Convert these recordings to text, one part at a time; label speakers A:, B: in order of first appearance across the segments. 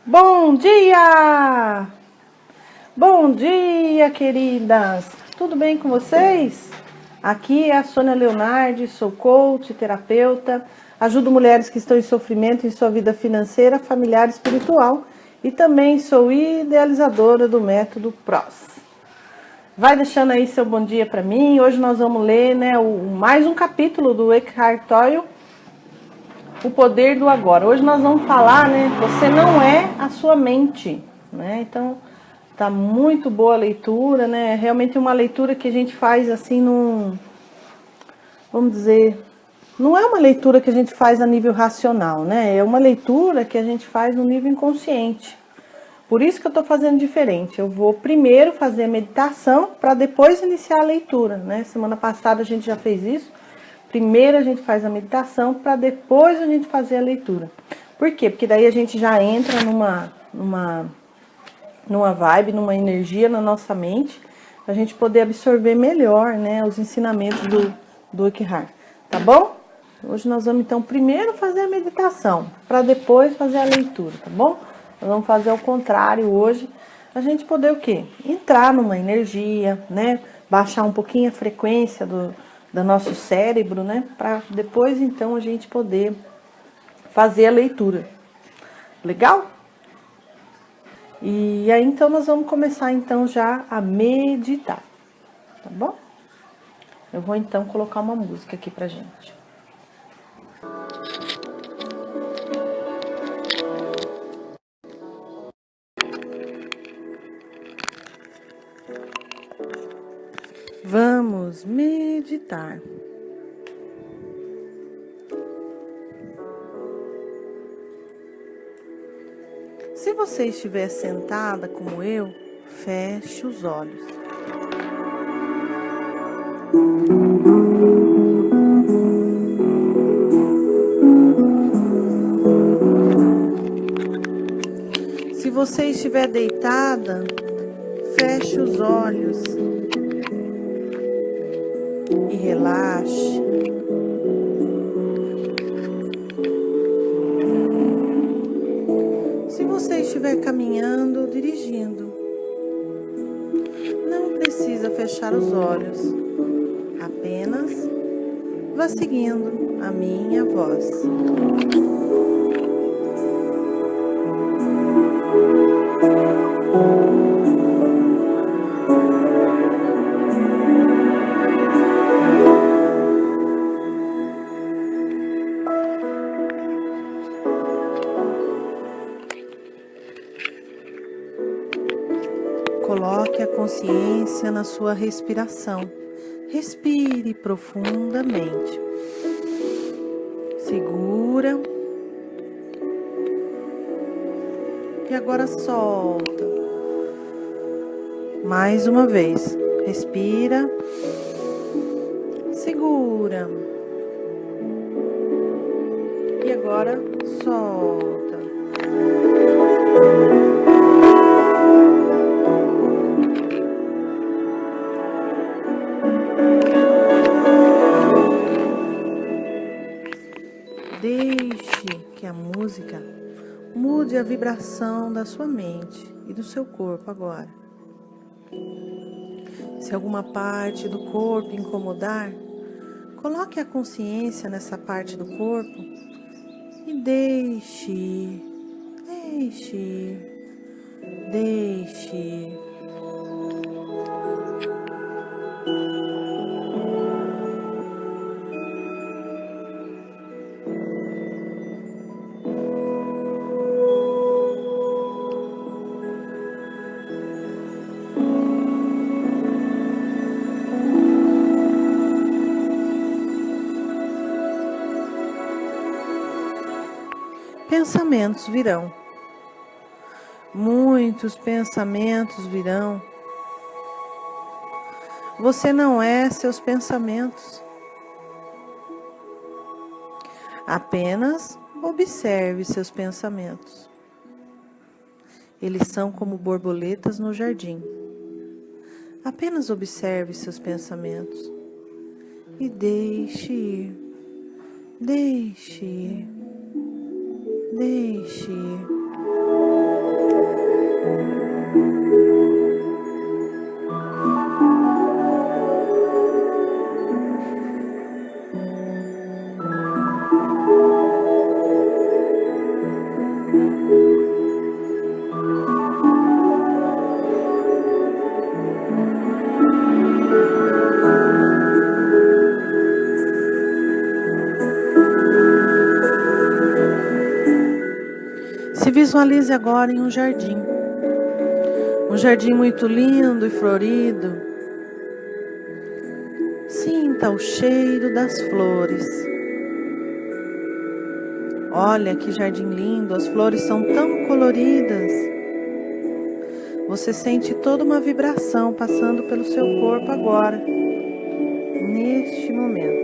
A: Bom dia! Bom dia, queridas! Tudo bem com vocês? Aqui é a Sônia Leonardi, sou coach, terapeuta, ajudo mulheres que estão em sofrimento em sua vida financeira, familiar e espiritual e também sou idealizadora do método PROS. Vai deixando aí seu bom dia para mim. Hoje nós vamos ler mais um capítulo do Eckhart Tolle, O Poder do Agora. Hoje nós vamos falar, você não é a sua mente, Então, tá muito boa a leitura, É realmente uma leitura que a gente faz assim vamos dizer, não é uma leitura que a gente faz a nível racional, É uma leitura que a gente faz no nível inconsciente. Por isso que eu estou fazendo diferente. Eu vou primeiro fazer a meditação para depois iniciar a leitura, Semana passada a gente já fez isso. Primeiro a gente faz a meditação para depois a gente fazer a leitura. Por quê? Porque daí a gente já entra numa vibe, numa energia na nossa mente, para a gente poder absorver melhor, os ensinamentos do Eckhart. Tá bom? Hoje nós vamos então primeiro fazer a meditação, para depois fazer a leitura, tá bom? Nós vamos fazer ao contrário hoje, a gente poder o quê? Entrar numa energia, Baixar um pouquinho a frequência do nosso cérebro, Para depois então a gente poder fazer a leitura. Legal? E aí então nós vamos começar então já a meditar, tá bom? Eu vou então colocar uma música aqui pra gente. Vamos meditar. Se você estiver sentada como eu, feche os olhos. Se você estiver deitada, feche os olhos e relaxe. Se você estiver caminhando ou dirigindo, não precisa fechar os olhos, apenas vá seguindo a minha voz. Coloque a consciência na sua respiração. Respire profundamente. Segura. E agora solta. Mais uma vez. Respira. Segura. E agora solta. Deixe que a música mude a vibração da sua mente e do seu corpo agora. Se alguma parte do corpo incomodar, coloque a consciência nessa parte do corpo e deixe. Pensamentos virão. Muitos pensamentos virão. Você não é seus pensamentos. Apenas observe seus pensamentos. Eles são como borboletas no jardim. Apenas observe seus pensamentos e deixe ir. Deixe ir. Deixe ir. Se visualize agora em um jardim muito lindo e florido. Sinta o cheiro das flores. Olha que jardim lindo, as flores são tão coloridas. Você sente toda uma vibração passando pelo seu corpo agora, neste momento.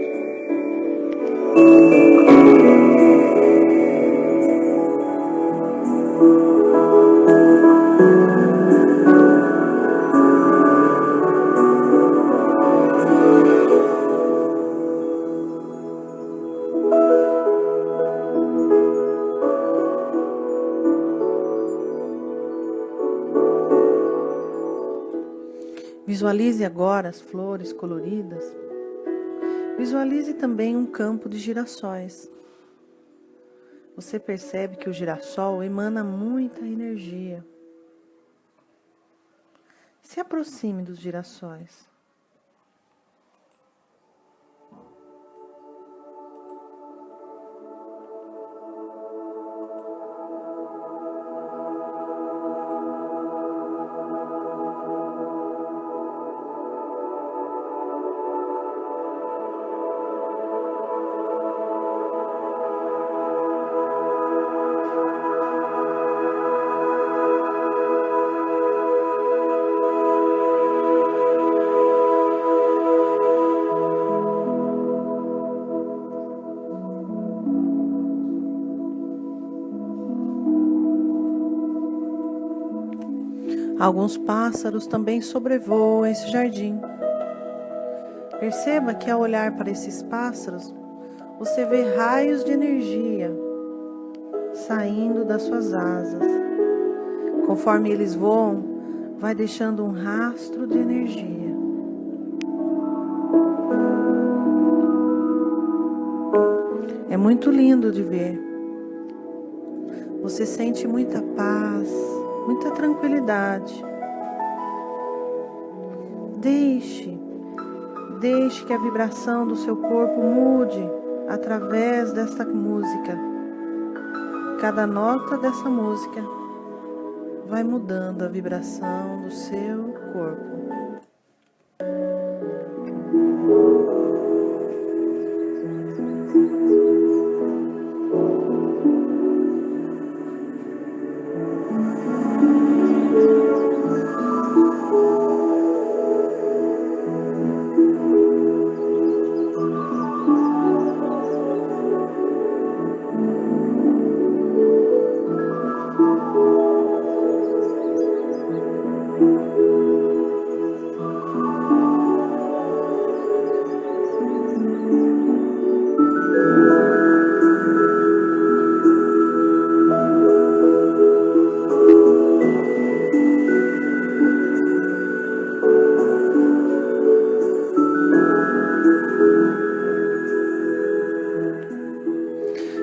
A: Visualize agora as flores coloridas. Visualize também um campo de girassóis. Você percebe que o girassol emana muita energia. Se aproxime dos girassóis. Alguns pássaros também sobrevoam esse jardim. Perceba que ao olhar para esses pássaros, você vê raios de energia saindo das suas asas. Conforme eles voam, vai deixando um rastro de energia. É muito lindo de ver. Você sente muita paz, muita tranquilidade. Deixe que a vibração do seu corpo mude através desta música. Cada nota dessa música vai mudando a vibração do seu corpo.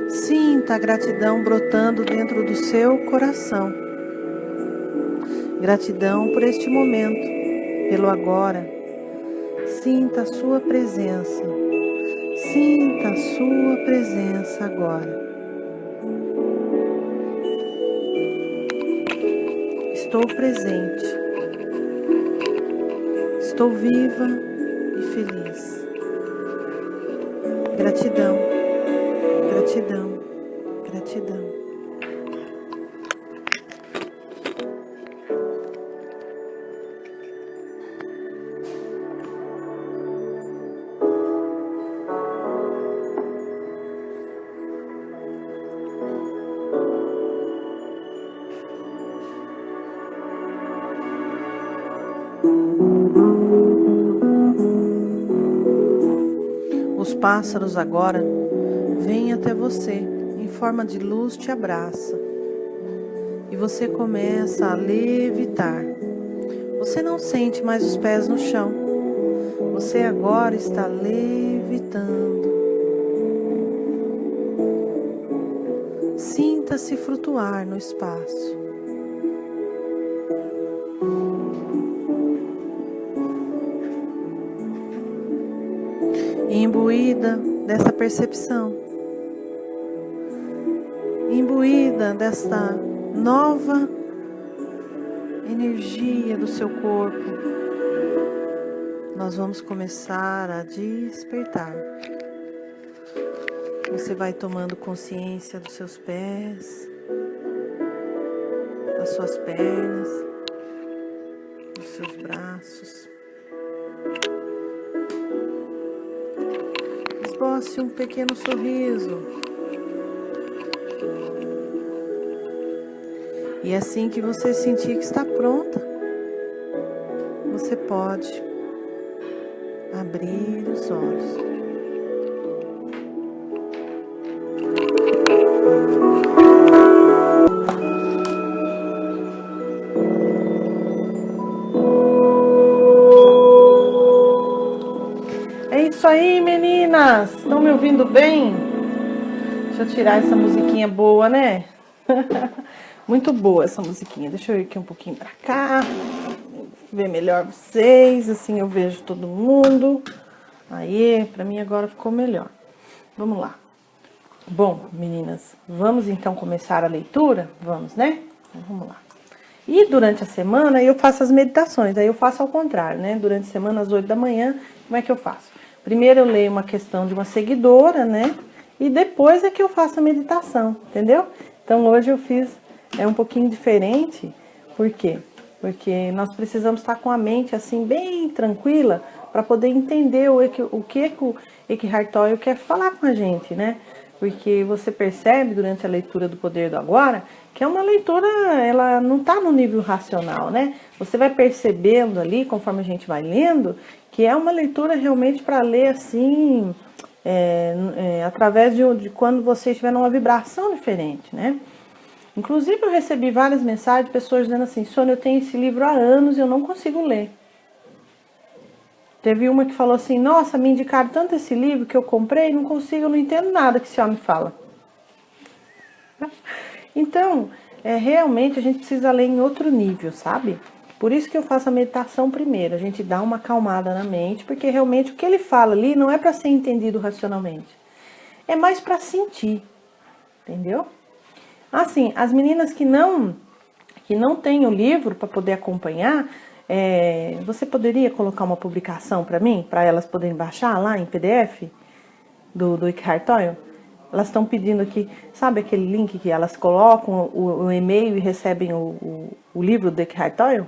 A: Sinta a gratidão brotando dentro do seu coração. Gratidão por este momento, pelo agora. Sinta a sua presença. Sinta a sua presença agora. Estou presente. Estou viva e feliz. Gratidão, gratidão, gratidão. Os pássaros agora vêm até você, em forma de luz te abraça. E você começa a levitar. Você não sente mais os pés no chão. Você agora está levitando. Sinta Permita-se flutuar no espaço. Imbuída dessa percepção, imbuída dessa nova energia do seu corpo, nós vamos começar a despertar. Você vai tomando consciência dos seus pés, das suas pernas, dos seus braços. Esboce um pequeno sorriso. E assim que você sentir que está pronta, você pode abrir os olhos. É isso aí, meninas! Estão me ouvindo bem? Deixa eu tirar essa musiquinha boa, né? Muito boa essa musiquinha. Deixa eu ir aqui um pouquinho pra cá. Ver melhor vocês. Assim eu vejo todo mundo. Aí, pra mim agora ficou melhor. Vamos lá. Bom, meninas, vamos então começar a leitura? Vamos, né? Então, vamos lá. E durante a semana eu faço as meditações. Aí eu faço ao contrário, né? Durante a semana, às 8 da manhã, como é que eu faço? Primeiro eu leio uma questão de uma seguidora, né? E depois é que eu faço a meditação, entendeu? Então hoje eu fiz um pouquinho diferente. Por quê? Porque nós precisamos estar com a mente assim bem tranquila para poder entender o que o Eckhart Tolle quer falar com a gente, né? Porque você percebe durante a leitura do Poder do Agora que é uma leitura, ela não está no nível racional, né? Você vai percebendo ali, conforme a gente vai lendo, que é uma leitura realmente para ler assim, através de quando você estiver numa vibração diferente, né? Inclusive eu recebi várias mensagens de pessoas dizendo assim: Sônia, eu tenho esse livro há anos e eu não consigo ler. Teve uma que falou assim: nossa, me indicaram tanto esse livro que eu comprei, não consigo, eu não entendo nada que esse homem fala. Então, realmente a gente precisa ler em outro nível, sabe? Por isso que eu faço a meditação primeiro, a gente dá uma acalmada na mente, porque realmente o que ele fala ali não é para ser entendido racionalmente, é mais para sentir, entendeu? Assim, as meninas que não têm o livro para poder acompanhar, você poderia colocar uma publicação para mim, para elas poderem baixar lá em PDF do Eckhart Tolle? Elas estão pedindo aqui, sabe aquele link que elas colocam o e-mail e recebem o livro do Eckhart Tolle?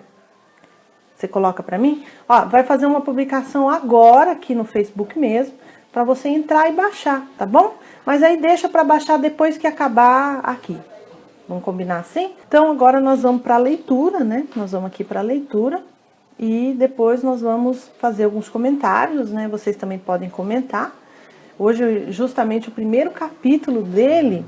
A: Você coloca para mim? Ó, vai fazer uma publicação agora aqui no Facebook mesmo, para você entrar e baixar, tá bom? Mas aí deixa para baixar depois que acabar aqui. Vamos combinar assim? Então agora nós vamos para a leitura, né? Nós vamos aqui para a leitura e depois nós vamos fazer alguns comentários, né? Vocês também podem comentar. Hoje, justamente, o primeiro capítulo dele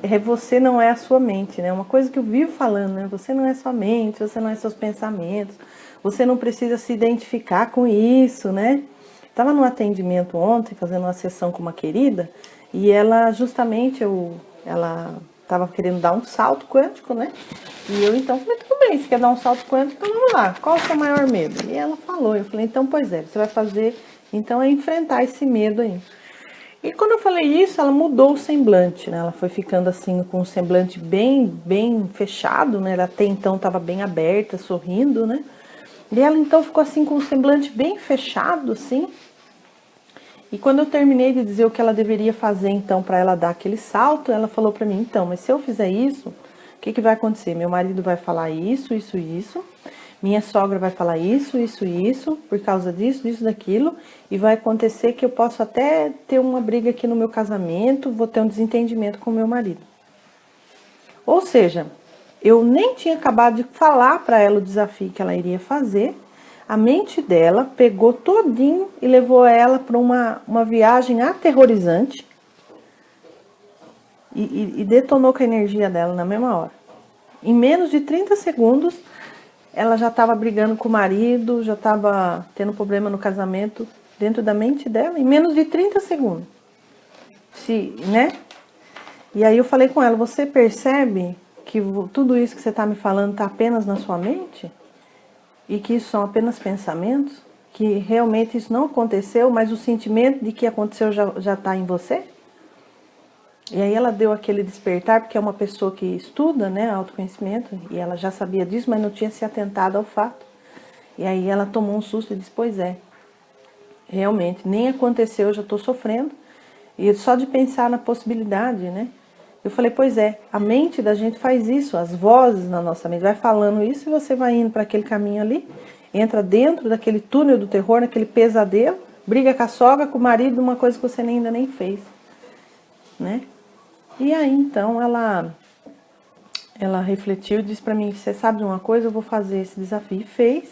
A: é Você Não É a Sua Mente, né? Uma coisa que eu vivo falando, né? Você não é sua mente, você não é seus pensamentos, você não precisa se identificar com isso, né? Estava num atendimento ontem, fazendo uma sessão com uma querida, e ela, justamente, ela estava querendo dar um salto quântico, né? E eu, então, falei, tudo bem, você quer dar um salto quântico, então vamos lá, qual é o seu maior medo? E ela falou, eu falei, então, pois é, você vai fazer, então, é enfrentar esse medo aí. E quando eu falei isso, ela mudou o semblante, né? Ela foi ficando assim, com o semblante bem fechado, né? Ela até então estava bem aberta, sorrindo, né? E ela então ficou assim, com o semblante bem fechado, assim. E quando eu terminei de dizer o que ela deveria fazer, então, para ela dar aquele salto, ela falou para mim, então, mas se eu fizer isso, o que vai acontecer? Meu marido vai falar isso, minha sogra vai falar isso, por causa disso, daquilo, e vai acontecer que eu posso até ter uma briga aqui no meu casamento, vou ter um desentendimento com o meu marido. Ou seja, eu nem tinha acabado de falar para ela o desafio que ela iria fazer, a mente dela pegou todinho e levou ela para uma viagem aterrorizante e detonou com a energia dela na mesma hora. Em menos de 30 segundos, ela já estava brigando com o marido, já estava tendo problema no casamento dentro da mente dela, em menos de 30 segundos. Né? E aí eu falei com ela, você percebe que tudo isso que você está me falando está apenas na sua mente? E que isso são apenas pensamentos? Que realmente isso não aconteceu, mas o sentimento de que aconteceu já está em você? E aí ela deu aquele despertar, porque é uma pessoa que estuda, né, autoconhecimento, e ela já sabia disso, mas não tinha se atentado ao fato. E aí ela tomou um susto e disse, pois é, realmente, nem aconteceu, eu já estou sofrendo. E só de pensar na possibilidade, né? Eu falei, pois é, a mente da gente faz isso, as vozes na nossa mente vai falando isso e você vai indo para aquele caminho ali, entra dentro daquele túnel do terror, naquele pesadelo, briga com a sogra, com o marido, uma coisa que você ainda nem fez, né? E aí então ela refletiu e disse para mim, você sabe de uma coisa, eu vou fazer esse desafio. E fez.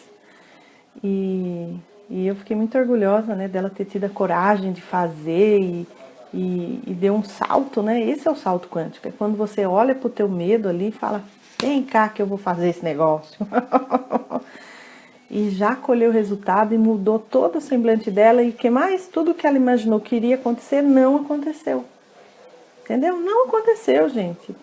A: E eu fiquei muito orgulhosa, né, dela ter tido a coragem de fazer e deu um salto, né? Esse é o salto quântico. É quando você olha pro teu medo ali e fala, vem cá que eu vou fazer esse negócio. E já colheu o resultado e mudou todo o semblante dela. E o que mais? Tudo que ela imaginou que iria acontecer, não aconteceu. Entendeu? Não aconteceu, gente.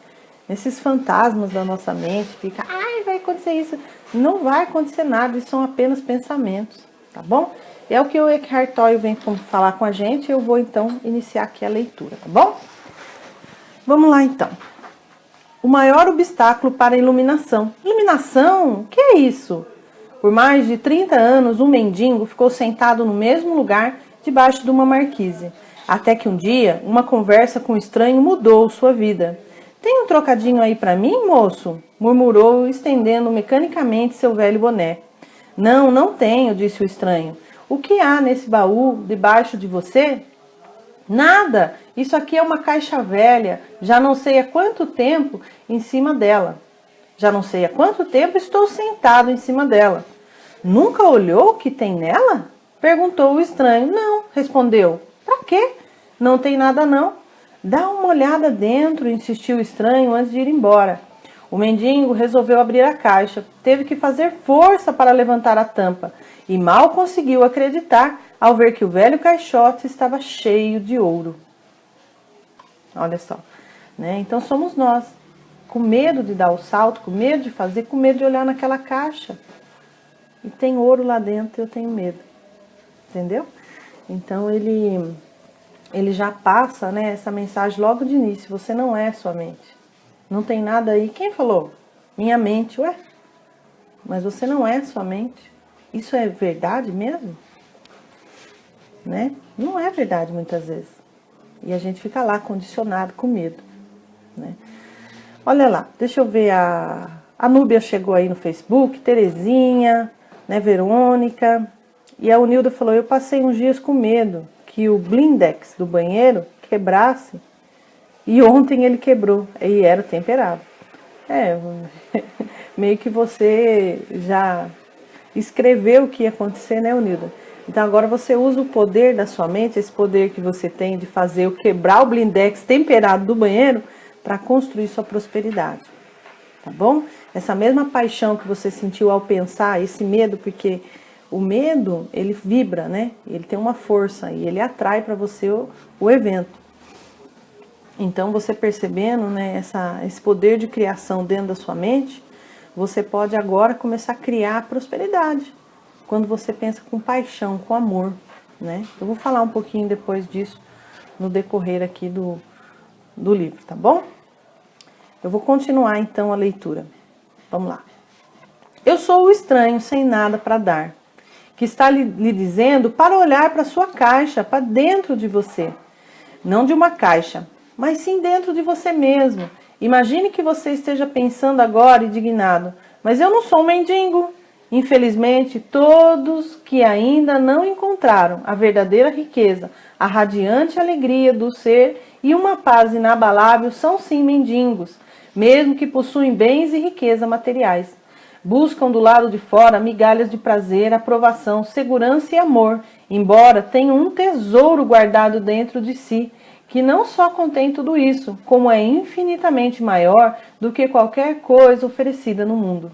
A: Esses fantasmas da nossa mente fica, ai, vai acontecer isso. Não vai acontecer nada, isso são apenas pensamentos, tá bom? É o que o Eckhart Tolle vem falar com a gente, eu vou então iniciar aqui a leitura, tá bom? Vamos lá então. O maior obstáculo para a iluminação. Iluminação? O que é isso? Por mais de 30 anos, um mendigo ficou sentado no mesmo lugar, debaixo de uma marquise. Até que um dia, uma conversa com um estranho mudou sua vida. Tem um trocadinho aí para mim, moço? Murmurou, estendendo mecanicamente seu velho boné. Não, não tenho, disse o estranho. O que há nesse baú debaixo de você? Nada, isso aqui é uma caixa velha, já não sei há quanto tempo em cima dela. Já não sei há quanto tempo estou sentado em cima dela. Nunca olhou o que tem nela? Perguntou o estranho. Não, respondeu. Pra quê? Não tem nada não. Dá uma olhada dentro, insistiu o estranho antes de ir embora. O mendigo resolveu abrir a caixa, teve que fazer força para levantar a tampa e mal conseguiu acreditar ao ver que o velho caixote estava cheio de ouro. Olha só, né? Então somos nós, com medo de dar o salto, com medo de fazer, com medo de olhar naquela caixa. E tem ouro lá dentro, eu tenho medo. Entendeu? Então ele já passa, né, essa mensagem logo de início. Você não é sua mente. Não tem nada aí. Quem falou? Minha mente. Ué, mas você não é sua mente. Isso é verdade mesmo? Né? Não é verdade muitas vezes. E a gente fica lá condicionado com medo. Né? Olha lá, deixa eu ver. A Núbia chegou aí no Facebook, Terezinha, né, Verônica. E a Unilda falou, eu passei uns dias com medo que o blindex do banheiro quebrasse. E ontem ele quebrou, e era temperado. Meio que você já escreveu o que ia acontecer, né, Unilda? Então agora você usa o poder da sua mente, esse poder que você tem de fazer o quebrar o blindex temperado do banheiro para construir sua prosperidade. Tá bom? Essa mesma paixão que você sentiu ao pensar, esse medo, porque o medo, ele vibra, né? Ele tem uma força e ele atrai para você o evento. Então, você percebendo, né, esse poder de criação dentro da sua mente, você pode agora começar a criar a prosperidade. Quando você pensa com paixão, com amor, né? Eu vou falar um pouquinho depois disso no decorrer aqui do livro, tá bom? Eu vou continuar então a leitura. Vamos lá. Eu sou o estranho sem nada para dar, que está lhe dizendo para olhar para sua caixa, para dentro de você. Não de uma caixa, mas sim dentro de você mesmo. Imagine que você esteja pensando agora indignado, mas eu não sou um mendigo. Infelizmente, todos que ainda não encontraram a verdadeira riqueza, a radiante alegria do ser e uma paz inabalável são sim mendigos, mesmo que possuem bens e riqueza materiais. Buscam do lado de fora migalhas de prazer, aprovação, segurança e amor, embora tenham um tesouro guardado dentro de si, que não só contém tudo isso, como é infinitamente maior do que qualquer coisa oferecida no mundo.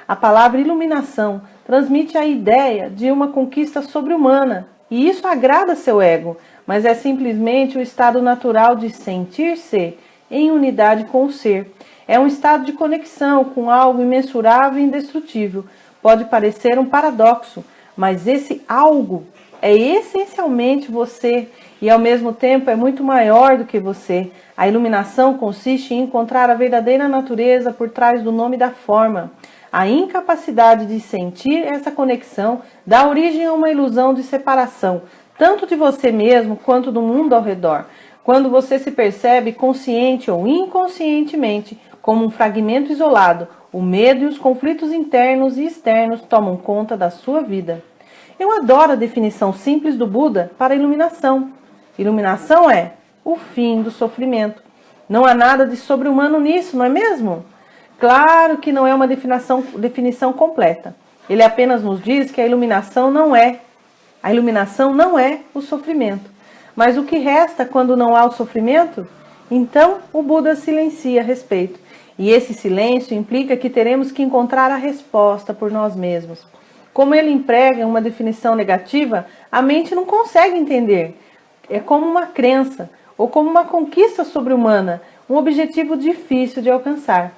A: A palavra iluminação transmite a ideia de uma conquista sobre-humana, e isso agrada seu ego, mas é simplesmente o estado natural de sentir-se em unidade com o ser. É um estado de conexão com algo imensurável e indestrutível. Pode parecer um paradoxo, mas esse algo é essencialmente você e ao mesmo tempo é muito maior do que você. A iluminação consiste em encontrar a verdadeira natureza por trás do nome da forma. A incapacidade de sentir essa conexão dá origem a uma ilusão de separação, tanto de você mesmo quanto do mundo ao redor. Quando você se percebe consciente ou inconscientemente como um fragmento isolado, o medo e os conflitos internos e externos tomam conta da sua vida. Eu adoro a definição simples do Buda para a iluminação. Iluminação é o fim do sofrimento. Não há nada de sobre-humano nisso, não é mesmo? Claro que não é uma definição completa. Ele apenas nos diz que a iluminação não é o sofrimento. Mas o que resta quando não há o sofrimento? Então o Buda silencia a respeito. E esse silêncio implica que teremos que encontrar a resposta por nós mesmos. Como ele emprega uma definição negativa, a mente não consegue entender. É como uma crença ou como uma conquista sobre-humana, um objetivo difícil de alcançar.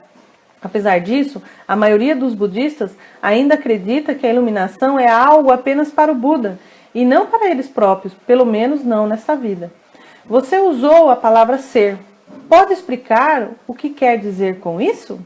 A: Apesar disso, a maioria dos budistas ainda acredita que a iluminação é algo apenas para o Buda e não para eles próprios, pelo menos não nesta vida. Você usou a palavra ser. Pode explicar o que quer dizer com isso?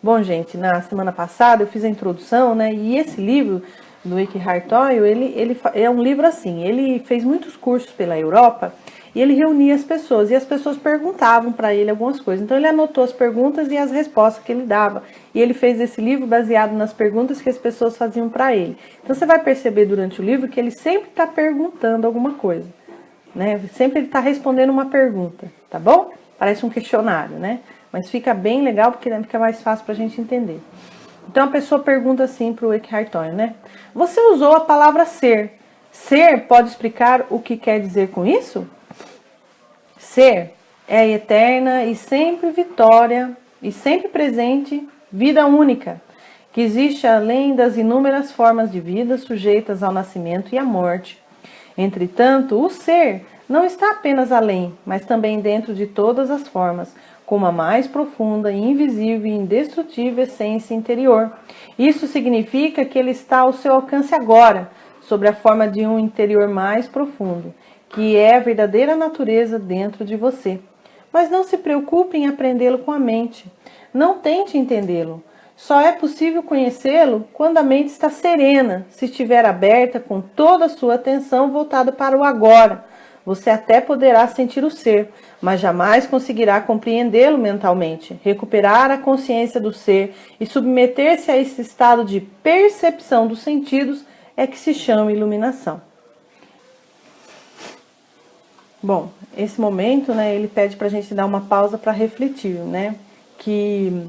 A: Bom, gente, na semana passada eu fiz a introdução, né? E esse livro do Eckhart Tolle, ele é um livro assim, ele fez muitos cursos pela Europa e ele reunia as pessoas, e as pessoas perguntavam para ele algumas coisas. Então ele anotou as perguntas e as respostas que ele dava, e ele fez esse livro baseado nas perguntas que as pessoas faziam para ele. Então você vai perceber durante o livro que ele sempre está perguntando alguma coisa, né? Sempre ele está respondendo uma pergunta, tá bom? Parece um questionário, né? Mas fica bem legal porque fica mais fácil para a gente entender. Então a pessoa pergunta assim para o Eckhart Tolle, né? Você usou a palavra ser. Ser pode explicar o que quer dizer com isso? Ser é a eterna e sempre vitória e sempre presente vida única, que existe além das inúmeras formas de vida sujeitas ao nascimento e à morte. Entretanto, o ser não está apenas além, mas também dentro de todas as formas, como a mais profunda, invisível e indestrutível essência interior. Isso significa que ele está ao seu alcance agora, sob a forma de um interior mais profundo, que é a verdadeira natureza dentro de você. Mas não se preocupe em aprendê-lo com a mente. Não tente entendê-lo. Só é possível conhecê-lo quando a mente está serena, se estiver aberta com toda a sua atenção voltada para o agora. Você até poderá sentir o ser, mas jamais conseguirá compreendê-lo mentalmente. Recuperar a consciência do ser e submeter-se a esse estado de percepção dos sentidos é que se chama iluminação. Bom, esse momento, né, ele pede para a gente dar uma pausa para refletir, né, que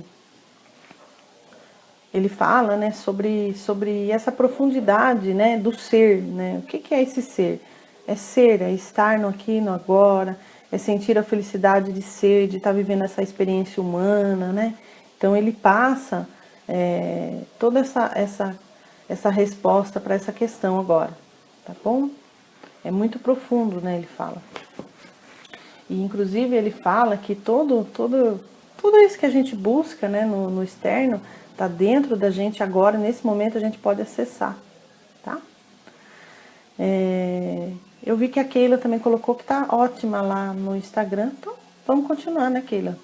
A: ele fala, né, sobre essa profundidade, né, do ser, né, o que é esse ser? É ser, é estar no aqui, no agora, é sentir a felicidade de ser, de estar vivendo essa experiência humana, né? Então ele passa toda essa resposta para essa questão agora, tá bom? É muito profundo, né? Ele fala. E inclusive ele fala que tudo isso que a gente busca, né, no externo, está dentro da gente agora, nesse momento a gente pode acessar, tá? Eu vi que a Keila também colocou que tá ótima lá no Instagram, então vamos continuar, né, Keila?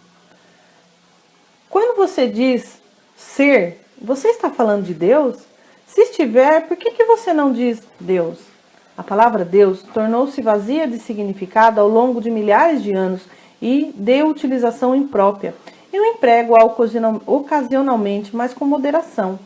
A: Quando você diz ser, você está falando de Deus? Se estiver, por que você não diz Deus? A palavra Deus tornou-se vazia de significado ao longo de milhares de anos e de utilização imprópria. Eu emprego-a ocasionalmente, mas com moderação.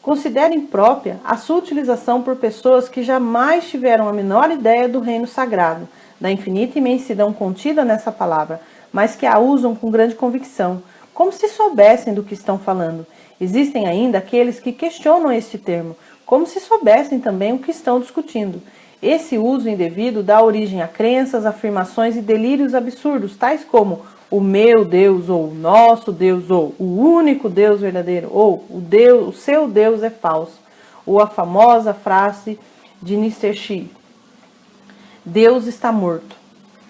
A: Considere imprópria a sua utilização por pessoas que jamais tiveram a menor ideia do reino sagrado, da infinita imensidão contida nessa palavra, mas que a usam com grande convicção, como se soubessem do que estão falando. Existem ainda aqueles que questionam este termo, como se soubessem também o que estão discutindo. Esse uso indevido dá origem a crenças, afirmações e delírios absurdos, tais como o meu Deus, ou o nosso Deus, ou o único Deus verdadeiro, ou o seu Deus é falso, ou a famosa frase de Nietzsche, Deus está morto.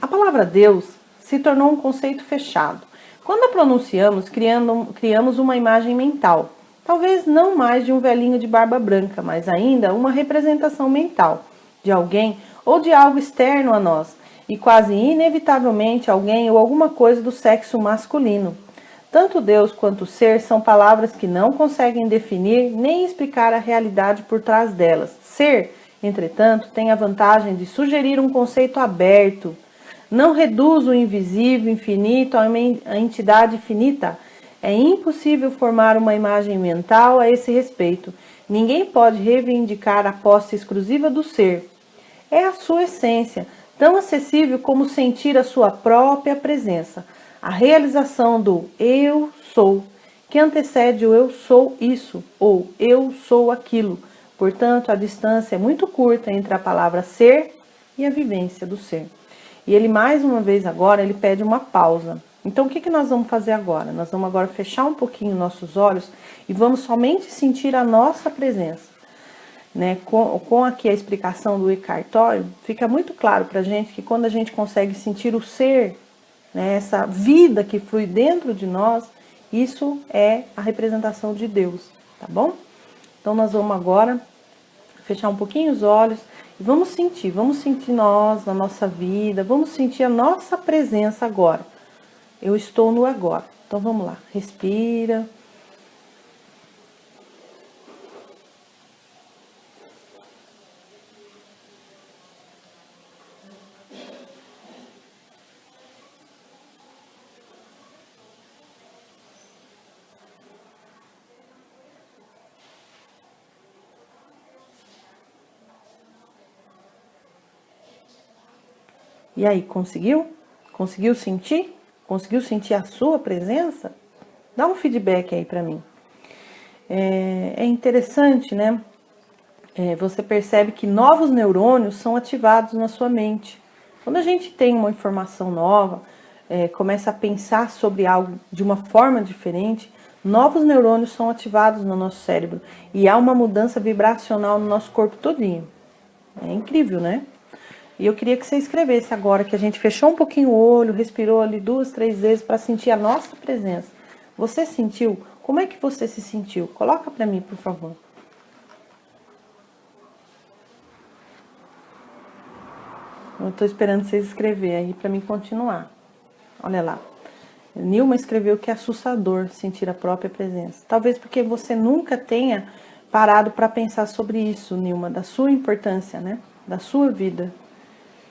A: A palavra Deus se tornou um conceito fechado. Quando a pronunciamos, criamos uma imagem mental. Talvez não mais de um velhinho de barba branca, mas ainda uma representação mental de alguém ou de algo externo a nós, e quase inevitavelmente alguém ou alguma coisa do sexo masculino. Tanto Deus quanto o ser são palavras que não conseguem definir nem explicar a realidade por trás delas. Ser, entretanto, tem a vantagem de sugerir um conceito aberto. Não reduz o invisível, infinito a uma entidade finita. É impossível formar uma imagem mental a esse respeito. Ninguém pode reivindicar a posse exclusiva do ser. É a sua essência, tão acessível como sentir a sua própria presença. A realização do eu sou, que antecede o eu sou isso, ou eu sou aquilo. Portanto, a distância é muito curta entre a palavra ser e a vivência do ser. E ele, mais uma vez agora, ele pede uma pausa. Então, o que nós vamos fazer agora? Nós vamos agora fechar um pouquinho nossos olhos e vamos somente sentir a nossa presença. Né? Com aqui a explicação do Eckhart Tolle, fica muito claro para a gente que quando a gente consegue sentir o ser, né, essa vida que flui dentro de nós, isso é a representação de Deus, tá bom? Então, nós vamos agora fechar um pouquinho os olhos e vamos sentir nós na nossa vida, vamos sentir a nossa presença agora. Eu estou no agora. Então vamos lá, respira. E aí, conseguiu? Conseguiu sentir? Conseguiu sentir a sua presença? Dá um feedback aí para mim. É interessante, né? Você percebe que novos neurônios são ativados na sua mente. Quando a gente tem uma informação nova, começa a pensar sobre algo de uma forma diferente, novos neurônios são ativados no nosso cérebro. E há uma mudança vibracional no nosso corpo todinho. É incrível, né? E eu queria que você escrevesse agora, que a gente fechou um pouquinho o olho, respirou ali 2, 3 vezes para sentir a nossa presença. Você sentiu? Como é que você se sentiu? Coloca para mim, por favor. Eu estou esperando vocês escreverem aí para mim continuar. Olha lá. Nilma escreveu que é assustador sentir a própria presença. Talvez porque você nunca tenha parado para pensar sobre isso, Nilma, da sua importância, né? Da sua vida.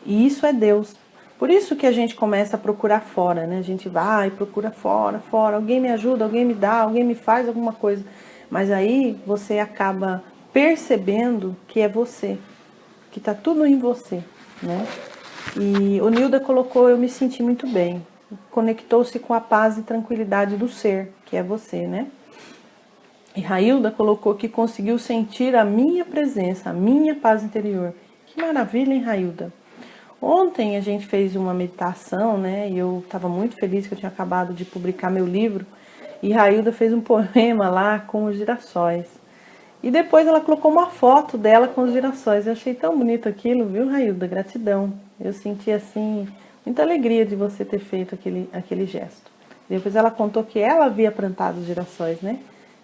A: E isso é Deus. Por isso que a gente começa a procurar fora, né? A gente vai, procura fora. Alguém me ajuda, alguém me dá, alguém me faz alguma coisa. Mas aí você acaba percebendo que é você, que tá tudo em você, né? E o Nilda colocou, eu me senti muito bem. Conectou-se com a paz e tranquilidade do ser, que é você, né? E Railda colocou que conseguiu sentir a minha presença, a minha paz interior. Que maravilha, hein, Railda? Ontem a gente fez uma meditação, né? E eu estava muito feliz que eu tinha acabado de publicar meu livro. E Railda fez um poema lá com os girassóis. E depois ela colocou uma foto dela com os girassóis. Eu achei tão bonito aquilo, viu, Railda? Gratidão. Eu senti, assim, muita alegria de você ter feito aquele gesto. Depois ela contou que ela havia plantado os girassóis, né?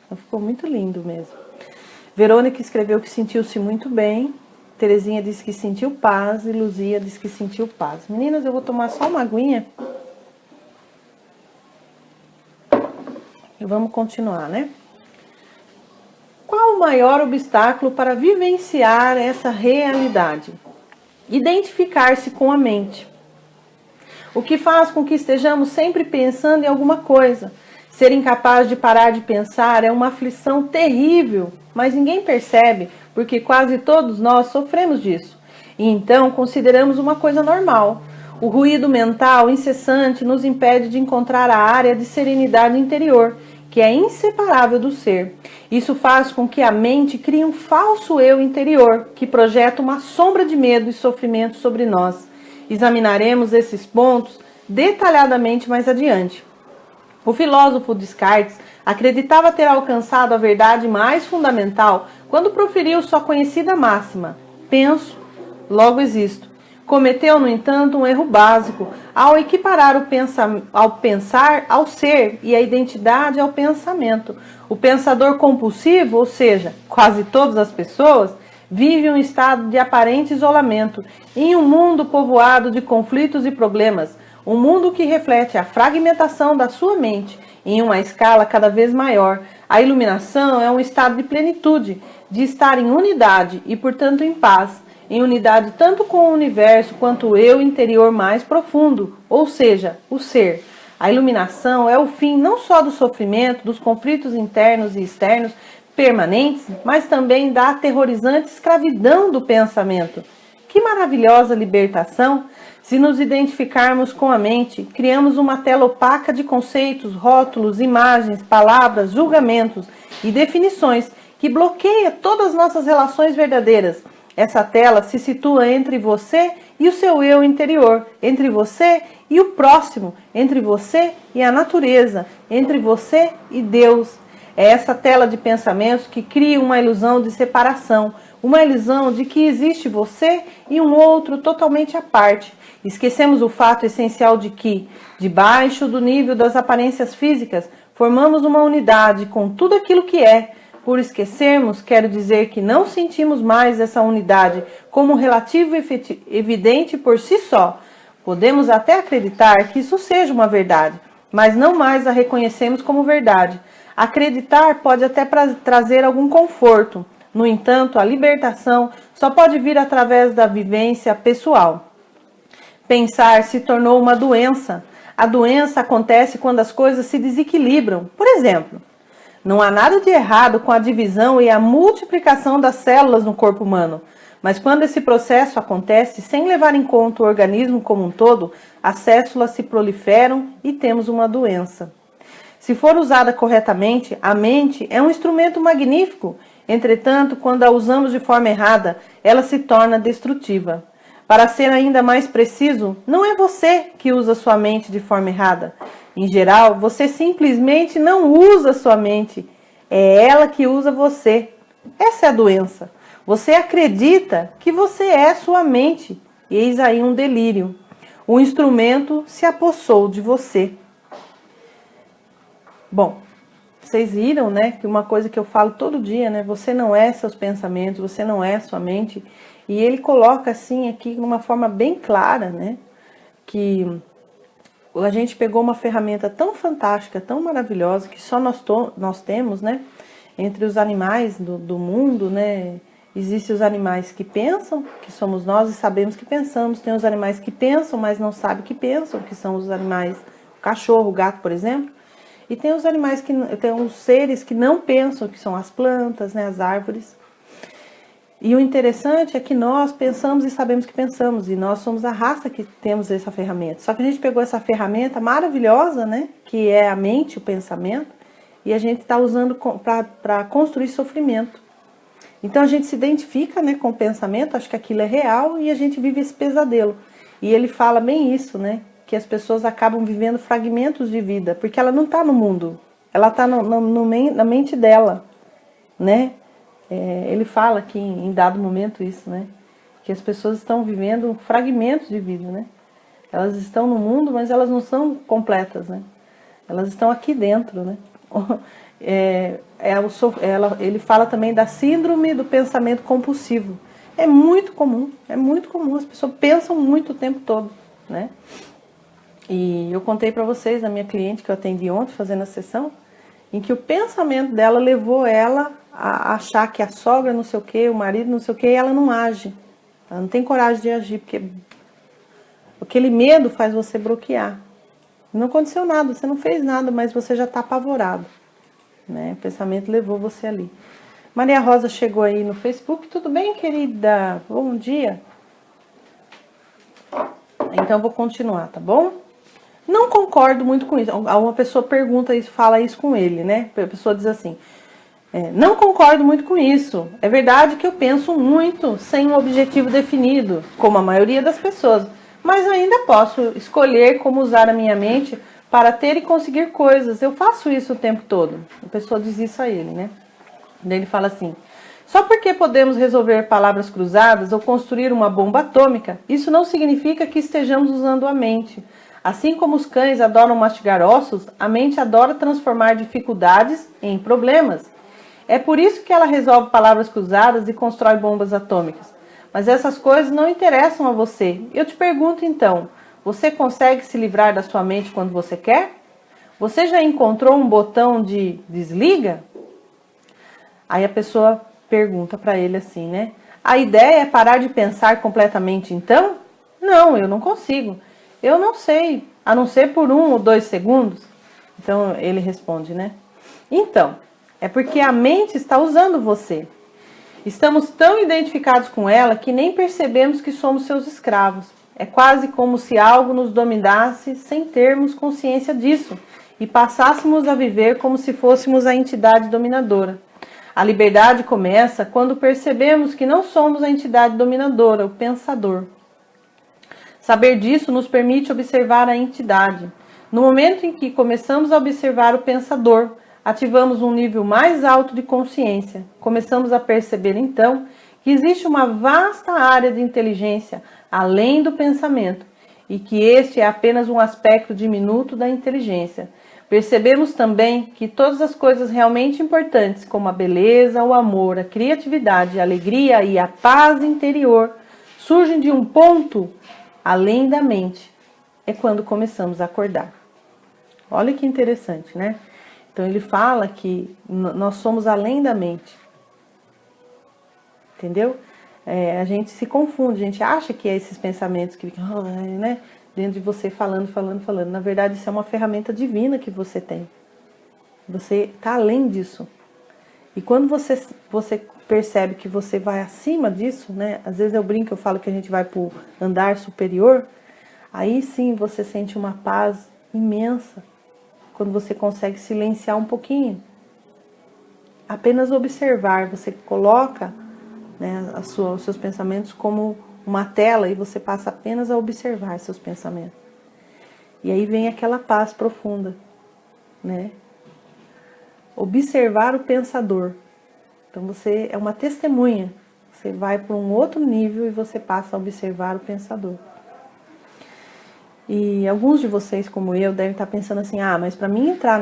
A: Então ficou muito lindo mesmo. Verônica escreveu que sentiu-se muito bem. Terezinha disse que sentiu paz e Luzia disse que sentiu paz. Meninas, eu vou tomar só uma aguinha. E vamos continuar, né? Qual o maior obstáculo para vivenciar essa realidade? Identificar-se com a mente. O que faz com que estejamos sempre pensando em alguma coisa. Ser incapaz de parar de pensar é uma aflição terrível, mas ninguém percebe, porque quase todos nós sofremos disso. E então consideramos uma coisa normal. O ruído mental incessante nos impede de encontrar a área de serenidade interior, que é inseparável do ser. Isso faz com que a mente crie um falso eu interior, que projeta uma sombra de medo e sofrimento sobre nós. Examinaremos esses pontos detalhadamente mais adiante. O filósofo Descartes acreditava ter alcançado a verdade mais fundamental quando proferiu sua conhecida máxima: penso, logo existo. Cometeu, no entanto, um erro básico ao equiparar ao pensar ao ser e a identidade ao pensamento. O pensador compulsivo, ou seja, quase todas as pessoas, vive um estado de aparente isolamento em um mundo povoado de conflitos e problemas, um mundo que reflete a fragmentação da sua mente em uma escala cada vez maior. A iluminação é um estado de plenitude, de estar em unidade e, portanto, em paz, em unidade tanto com o universo quanto o eu interior mais profundo, ou seja, o ser. A iluminação é o fim não só do sofrimento, dos conflitos internos e externos permanentes, mas também da aterrorizante escravidão do pensamento. Que maravilhosa libertação! Se nos identificarmos com a mente, criamos uma tela opaca de conceitos, rótulos, imagens, palavras, julgamentos e definições que bloqueia todas as nossas relações verdadeiras. Essa tela se situa entre você e o seu eu interior, entre você e o próximo, entre você e a natureza, entre você e Deus. É essa tela de pensamentos que cria uma ilusão de separação, uma ilusão de que existe você e um outro totalmente à parte. Esquecemos o fato essencial de que, debaixo do nível das aparências físicas, formamos uma unidade com tudo aquilo que é. Por esquecermos, quero dizer que não sentimos mais essa unidade como relativo e evidente por si só. Podemos até acreditar que isso seja uma verdade, mas não mais a reconhecemos como verdade. Acreditar pode até trazer algum conforto. No entanto, a libertação só pode vir através da vivência pessoal. Pensar se tornou uma doença. A doença acontece quando as coisas se desequilibram. Por exemplo, não há nada de errado com a divisão e a multiplicação das células no corpo humano, mas quando esse processo acontece sem levar em conta o organismo como um todo, as células se proliferam e temos uma doença. Se for usada corretamente, a mente é um instrumento magnífico. Entretanto, quando a usamos de forma errada, ela se torna destrutiva. Para ser ainda mais preciso, não é você que usa sua mente de forma errada. Em geral, você simplesmente não usa sua mente. É ela que usa você. Essa é a doença. Você acredita que você é sua mente. Eis aí um delírio. O instrumento se apossou de você. Bom, vocês viram, né, que uma coisa que eu falo todo dia, né, você não é seus pensamentos, você não é sua mente. E ele coloca assim aqui de uma forma bem clara, né, que a gente pegou uma ferramenta tão fantástica, tão maravilhosa, que só nós temos, né, entre os animais do mundo, né, existem os animais que pensam, que somos nós e sabemos que pensamos. Tem os animais que pensam, mas não sabem que pensam, que são os animais, o cachorro, o gato, por exemplo. E tem os animais tem os seres que não pensam, que são as plantas, né, as árvores. E o interessante é que nós pensamos e sabemos que pensamos, e nós somos a raça que temos essa ferramenta. Só que a gente pegou essa ferramenta maravilhosa, né, que é a mente, o pensamento, e a gente está usando para construir sofrimento. Então a gente se identifica, né, com o pensamento, acho que aquilo é real, e a gente vive esse pesadelo. E ele fala bem isso, né, que as pessoas acabam vivendo fragmentos de vida, porque ela não está no mundo, ela está na mente dela, né? Ele fala aqui em dado momento isso, né? Que as pessoas estão vivendo fragmentos de vida, né? Elas estão no mundo, mas elas não são completas, né? Elas estão aqui dentro, né? Ele fala também da síndrome do pensamento compulsivo. É muito comum, as pessoas pensam muito o tempo todo, né? E eu contei para vocês, a minha cliente que eu atendi ontem, fazendo a sessão, em que o pensamento dela levou ela a achar que a sogra não sei o que, o marido não sei o que, e ela não age. Ela não tem coragem de agir, porque aquele medo faz você bloquear. Não aconteceu nada, você não fez nada, mas você já está apavorado, né? O pensamento levou você ali. Maria Rosa chegou aí no Facebook. Tudo bem, querida? Bom dia. Então eu vou continuar, tá bom? Não concordo muito com isso. Uma pessoa pergunta isso, fala isso com ele, né? A pessoa diz assim, não concordo muito com isso. É verdade que eu penso muito sem um objetivo definido, como a maioria das pessoas. Mas ainda posso escolher como usar a minha mente para ter e conseguir coisas. Eu faço isso o tempo todo. A pessoa diz isso a ele, né? Daí ele fala assim, Só porque podemos resolver palavras cruzadas ou construir uma bomba atômica, isso não significa que estejamos usando a mente. Assim como os cães adoram mastigar ossos, a mente adora transformar dificuldades em problemas. É por isso que ela resolve palavras cruzadas e constrói bombas atômicas. Mas essas coisas não interessam a você. Eu te pergunto então, você consegue se livrar da sua mente quando você quer? Você já encontrou um botão de desliga? Aí a pessoa pergunta para ele assim, né? A ideia é parar de pensar completamente então? Não, eu não consigo. Eu não sei, a não ser por 1 ou 2 segundos. Então ele responde, né? Então, é porque a mente está usando você. Estamos tão identificados com ela que nem percebemos que somos seus escravos. É quase como se algo nos dominasse sem termos consciência disso e passássemos a viver como se fôssemos a entidade dominadora. A liberdade começa quando percebemos que não somos a entidade dominadora, o pensador. Saber disso nos permite observar a entidade. No momento em que começamos a observar o pensador, ativamos um nível mais alto de consciência. Começamos a perceber, então, que existe uma vasta área de inteligência além do pensamento e que este é apenas um aspecto diminuto da inteligência. Percebemos também que todas as coisas realmente importantes, como a beleza, o amor, a criatividade, a alegria e a paz interior, surgem de um ponto além da mente. É quando começamos a acordar. Olha que interessante, né? Então ele fala que nós somos além da mente. Entendeu? A gente se confunde, a gente acha que é esses pensamentos que ficam, né, dentro de você falando. Na verdade, isso é uma ferramenta divina que você tem. Você está além disso. E quando você percebe que você vai acima disso, né? Às vezes eu brinco, eu falo que a gente vai para o andar superior. Aí sim você sente uma paz imensa. Quando você consegue silenciar um pouquinho. Apenas observar, você coloca, né, os seus pensamentos como uma tela e você passa apenas a observar seus pensamentos. E aí vem aquela paz profunda, né? Observar o pensador. Então você é uma testemunha. Você vai para um outro nível e você passa a observar o pensador. E alguns de vocês, como eu, devem estar pensando assim, mas para mim entrar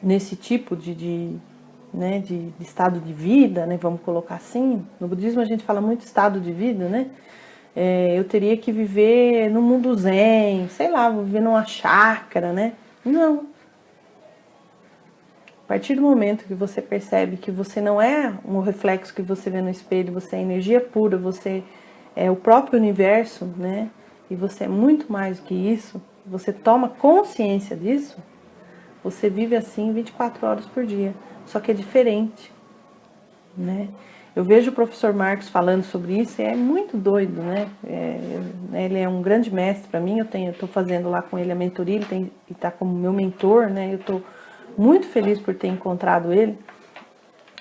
A: nesse tipo de estado de vida, né, vamos colocar assim, no budismo a gente fala muito estado de vida, né? Eu teria que viver no mundo zen, sei lá, vou viver numa chácara, né? Não. A partir do momento que você percebe que você não é um reflexo que você vê no espelho, você é energia pura, você é o próprio universo, né? E você é muito mais do que isso, você toma consciência disso, você vive assim 24 horas por dia, só que é diferente, né? Eu vejo o professor Marcos falando sobre isso e é muito doido, né? Ele é um grande mestre para mim, eu estou fazendo lá com ele a mentoria, ele está como meu mentor, né? Eu estou muito feliz por ter encontrado ele,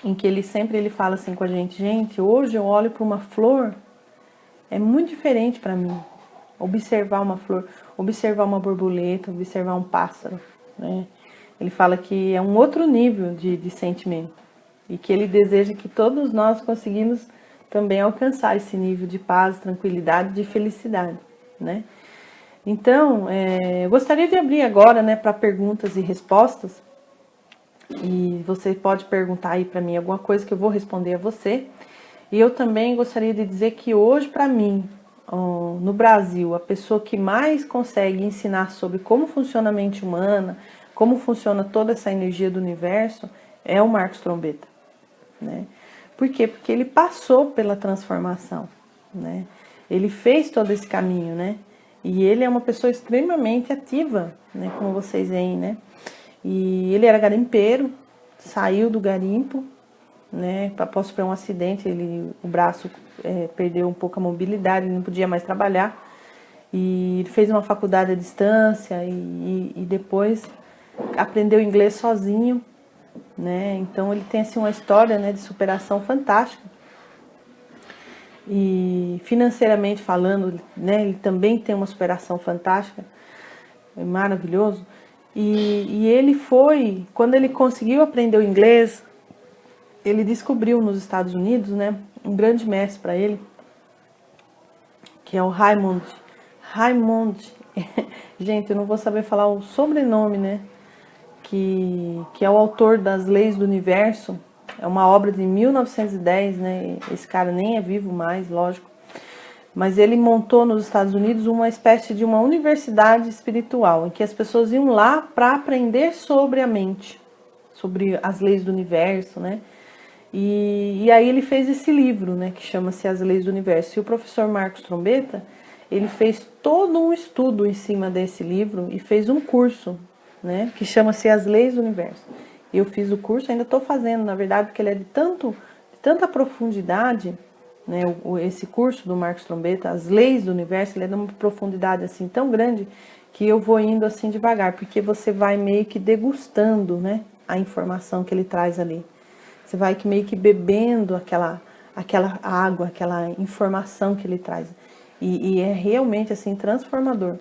A: em que ele sempre fala assim com a gente, hoje eu olho para uma flor, é muito diferente para mim. Observar uma flor, observar uma borboleta, observar um pássaro, né? Ele fala que é um outro nível de sentimento e que ele deseja que todos nós conseguimos também alcançar esse nível de paz, tranquilidade, de felicidade, né? Então, eu gostaria de abrir agora, né, para perguntas e respostas. E você pode perguntar aí para mim alguma coisa que eu vou responder a você. E eu também gostaria de dizer que hoje, para mim, no Brasil, a pessoa que mais consegue ensinar sobre como funciona a mente humana, como funciona toda essa energia do universo, é o Marcos Trombetta, né? Por quê? Porque ele passou pela transformação, né? Ele fez todo esse caminho, né? E ele é uma pessoa extremamente ativa, né? Como vocês veem, né? E ele era garimpeiro, saiu do garimpo, né? Após sofrer um acidente, o braço perdeu um pouco a mobilidade, ele não podia mais trabalhar. E ele fez uma faculdade à distância e depois aprendeu inglês sozinho, né? Então ele tem assim uma história, né, de superação fantástica. E financeiramente falando, né, ele também tem uma superação fantástica, é maravilhoso. E ele foi, quando ele conseguiu aprender o inglês, ele descobriu nos Estados Unidos, né, um grande mestre para ele, que é o Raymond. Gente, eu não vou saber falar o sobrenome, né, que é o autor das Leis do Universo. É uma obra de 1910, né, esse cara nem é vivo mais, lógico. Mas ele montou nos Estados Unidos uma espécie de uma universidade espiritual, em que as pessoas iam lá para aprender sobre a mente, sobre as leis do universo, né? E aí ele fez esse livro, né, que chama-se As Leis do Universo. E o professor Marcos Trombetta, ele fez todo um estudo em cima desse livro e fez um curso, né, que chama-se As Leis do Universo. Eu fiz o curso, ainda estou fazendo, na verdade, porque ele é de tanta profundidade, né, esse curso do Marcos Trombetta, As Leis do Universo, ele é de uma profundidade assim tão grande que eu vou indo assim devagar, porque você vai meio que degustando, né, a informação que ele traz ali. Você vai meio que bebendo aquela água, aquela informação que ele traz. E é realmente assim transformador.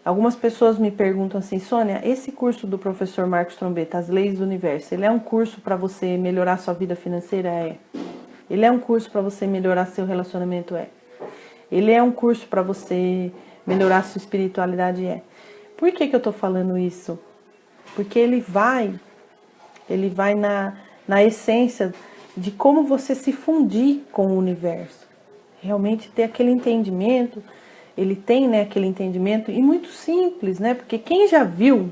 A: Algumas pessoas me perguntam assim, Sônia, esse curso do professor Marcos Trombetta, As Leis do Universo, ele é um curso para você melhorar sua vida financeira? É. Ele é um curso para você melhorar seu relacionamento? É. Ele é um curso para você melhorar sua espiritualidade? É. Por que eu estou falando isso? Porque ele vai na essência de como você se fundir com o universo. Realmente ter aquele entendimento, ele tem, né, aquele entendimento, e muito simples, né? Porque quem já viu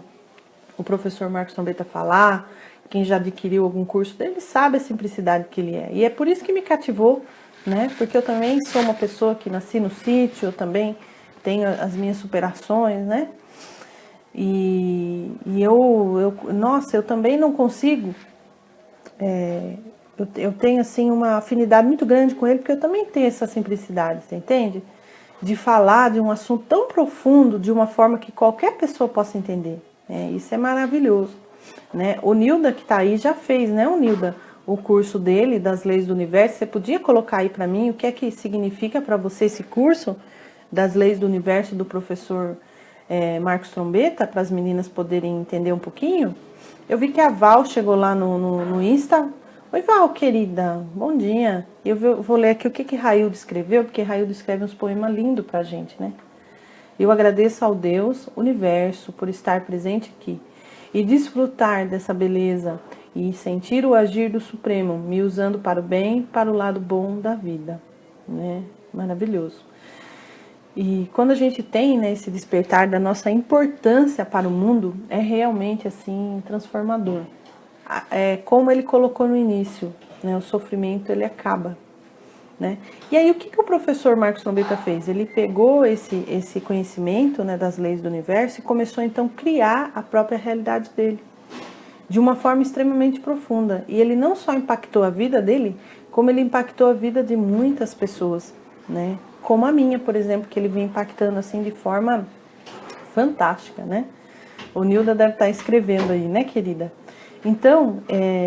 A: o professor Marcos Trombetta falar, quem já adquiriu algum curso dele, sabe a simplicidade que ele é. E é por isso que me cativou, né? Porque eu também sou uma pessoa que nasci no sítio, eu também tenho as minhas superações, né? Nossa, eu também não consigo. Eu tenho assim uma afinidade muito grande com ele, porque eu também tenho essa simplicidade, você entende? De falar de um assunto tão profundo, de uma forma que qualquer pessoa possa entender. Isso é maravilhoso, né? O Nilda que está aí já fez, né, o Nilda, o curso dele, das Leis do Universo. Você podia colocar aí para mim o que é que significa para você esse curso das Leis do Universo do professor Marcos Trombetta, para as meninas poderem entender um pouquinho? Eu vi que a Val chegou lá no Insta. Oi, Val, querida, bom dia. Eu vou ler aqui o que Raildo escreveu, porque Raildo escreve uns poemas lindos pra gente, né? Eu agradeço ao Deus, universo, por estar presente aqui e desfrutar dessa beleza e sentir o agir do Supremo, me usando para o bem, para o lado bom da vida, né? Maravilhoso. E quando a gente tem, né, esse despertar da nossa importância para o mundo, é realmente assim transformador. Como ele colocou no início, né, o sofrimento ele acaba, né? E aí o que o professor Marcos Trombetta fez? Ele pegou esse conhecimento, né, das leis do universo e começou então a criar a própria realidade dele, de uma forma extremamente profunda. E ele não só impactou a vida dele, como ele impactou a vida de muitas pessoas, né? Como a minha, por exemplo, que ele vem impactando assim de forma fantástica, né? O Nilda deve estar escrevendo aí, né, querida? Então,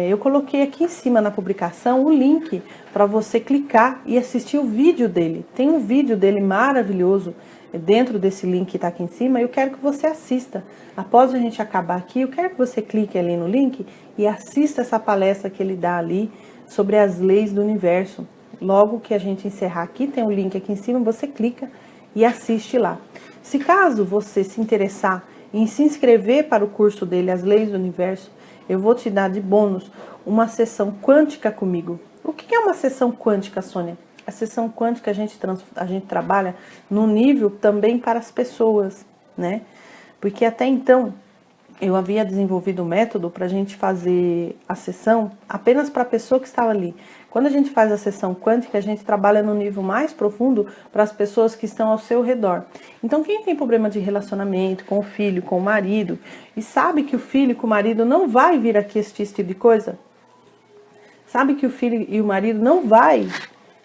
A: eu coloquei aqui em cima na publicação o link para você clicar e assistir o vídeo dele. Tem um vídeo dele maravilhoso dentro desse link que está aqui em cima. Eu quero que você assista. Após a gente acabar aqui, eu quero que você clique ali no link e assista essa palestra que ele dá ali sobre as leis do universo. Logo que a gente encerrar aqui, tem um link aqui em cima, você clica e assiste lá. Se caso você se interessar em se inscrever para o curso dele, As Leis do Universo, eu vou te dar de bônus uma sessão quântica comigo. O que é uma sessão quântica, Sônia? A sessão quântica a gente trabalha no nível também para as pessoas, né? Porque até então eu havia desenvolvido um método para a gente fazer a sessão apenas para a pessoa que estava ali. Quando a gente faz a sessão quântica, a gente trabalha no nível mais profundo para as pessoas que estão ao seu redor. Então, quem tem problema de relacionamento com o filho, com o marido, e sabe que o filho com o marido não vai vir aqui assistir esse tipo de coisa, sabe que o filho e o marido não vai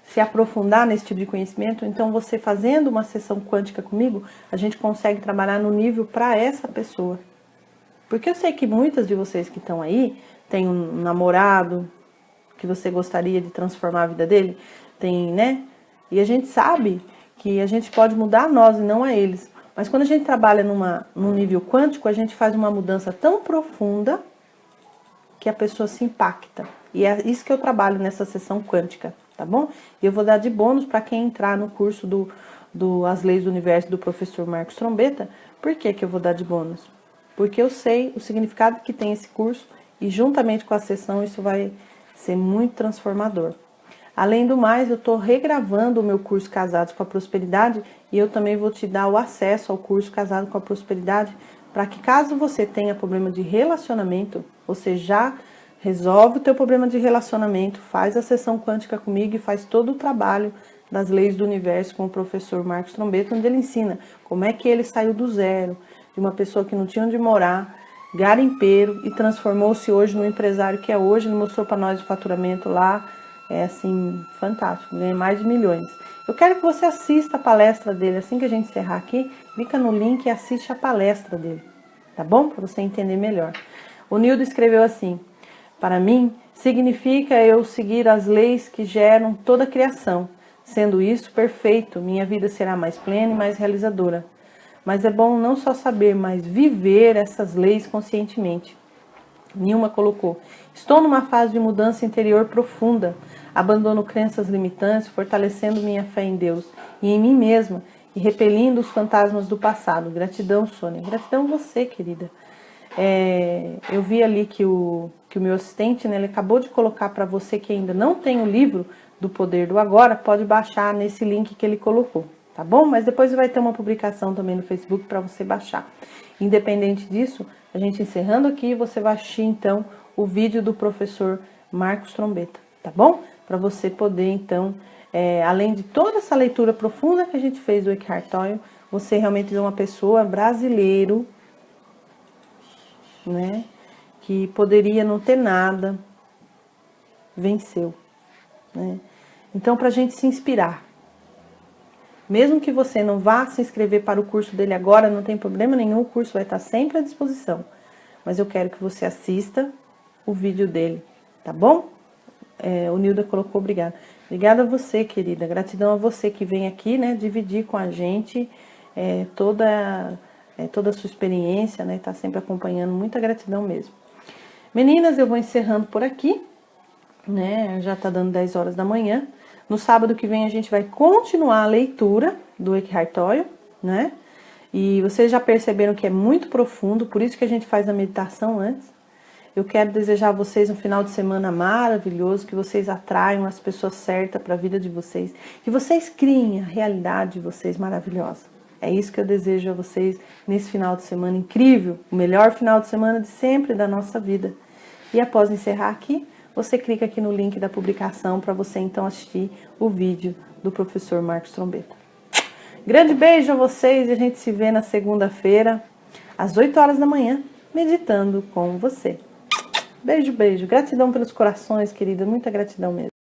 A: se aprofundar nesse tipo de conhecimento, então você fazendo uma sessão quântica comigo, a gente consegue trabalhar no nível para essa pessoa. Porque eu sei que muitas de vocês que estão aí têm um namorado que você gostaria de transformar a vida dele, tem, né? E a gente sabe que a gente pode mudar nós e não a eles. Mas quando a gente trabalha num nível quântico, a gente faz uma mudança tão profunda que a pessoa se impacta. E é isso que eu trabalho nessa sessão quântica, tá bom? E eu vou dar de bônus para quem entrar no curso do As Leis do Universo do professor Marcos Trombetta. Por que eu vou dar de bônus? Porque eu sei o significado que tem esse curso e juntamente com a sessão isso vai ser muito transformador. Além do mais, eu estou regravando o meu curso Casados com a Prosperidade e eu também vou te dar o acesso ao curso Casado com a Prosperidade para que caso você tenha problema de relacionamento, você já resolve o teu problema de relacionamento, faz a sessão quântica comigo e faz todo o trabalho das leis do universo com o professor Marcos Trombetta, onde ele ensina como é que ele saiu do zero, de uma pessoa que não tinha onde morar, garimpeiro, e transformou-se hoje no empresário que é hoje. Ele mostrou para nós o faturamento lá, é assim, fantástico, ganha mais de milhões. Eu quero que você assista a palestra dele, assim que a gente encerrar aqui, clica no link e assiste a palestra dele, tá bom? Para você entender melhor. O Nildo escreveu assim: para mim, significa eu seguir as leis que geram toda a criação. Sendo isso perfeito, minha vida será mais plena e mais realizadora. Mas é bom não só saber, mas viver essas leis conscientemente. Nilma colocou: estou numa fase de mudança interior profunda. Abandono crenças limitantes, fortalecendo minha fé em Deus e em mim mesma e repelindo os fantasmas do passado. Gratidão, Sônia. Gratidão a você, querida. Eu vi ali que o meu assistente, né, ele acabou de colocar para você que ainda não tem o livro do Poder do Agora, pode baixar nesse link que ele colocou, tá bom? Mas depois vai ter uma publicação também no Facebook para você baixar. Independente disso, a gente encerrando aqui, você vai assistir então o vídeo do professor Marcos Trombetta, tá bom? Para você poder então, além de toda essa leitura profunda que a gente fez do Eckhart Tolle, você realmente é uma pessoa brasileiro, né, que poderia não ter nada, venceu, né? Então, para a gente se inspirar, mesmo que você não vá se inscrever para o curso dele agora, não tem problema nenhum, o curso vai estar sempre à disposição, mas eu quero que você assista o vídeo dele, tá bom? O Nilda colocou obrigada. Obrigada a você, querida, gratidão a você que vem aqui, né, dividir com a gente toda a sua experiência, né, tá sempre acompanhando, muita gratidão mesmo. Meninas, eu vou encerrando por aqui, né, já tá dando 10 horas da manhã. No sábado que vem a gente vai continuar a leitura do Eckhart Tolle, né, e vocês já perceberam que é muito profundo, por isso que a gente faz a meditação antes. Eu quero desejar a vocês um final de semana maravilhoso, que vocês atraiam as pessoas certas para a vida de vocês, que vocês criem a realidade de vocês maravilhosa. É isso que eu desejo a vocês nesse final de semana incrível, o melhor final de semana de sempre da nossa vida. E após encerrar aqui, você clica aqui no link da publicação para você então assistir o vídeo do professor Marcos Trombetta. Grande beijo a vocês e a gente se vê na segunda-feira, às 8 horas da manhã, meditando com você. Beijo, beijo. Gratidão pelos corações, querida. Muita gratidão mesmo.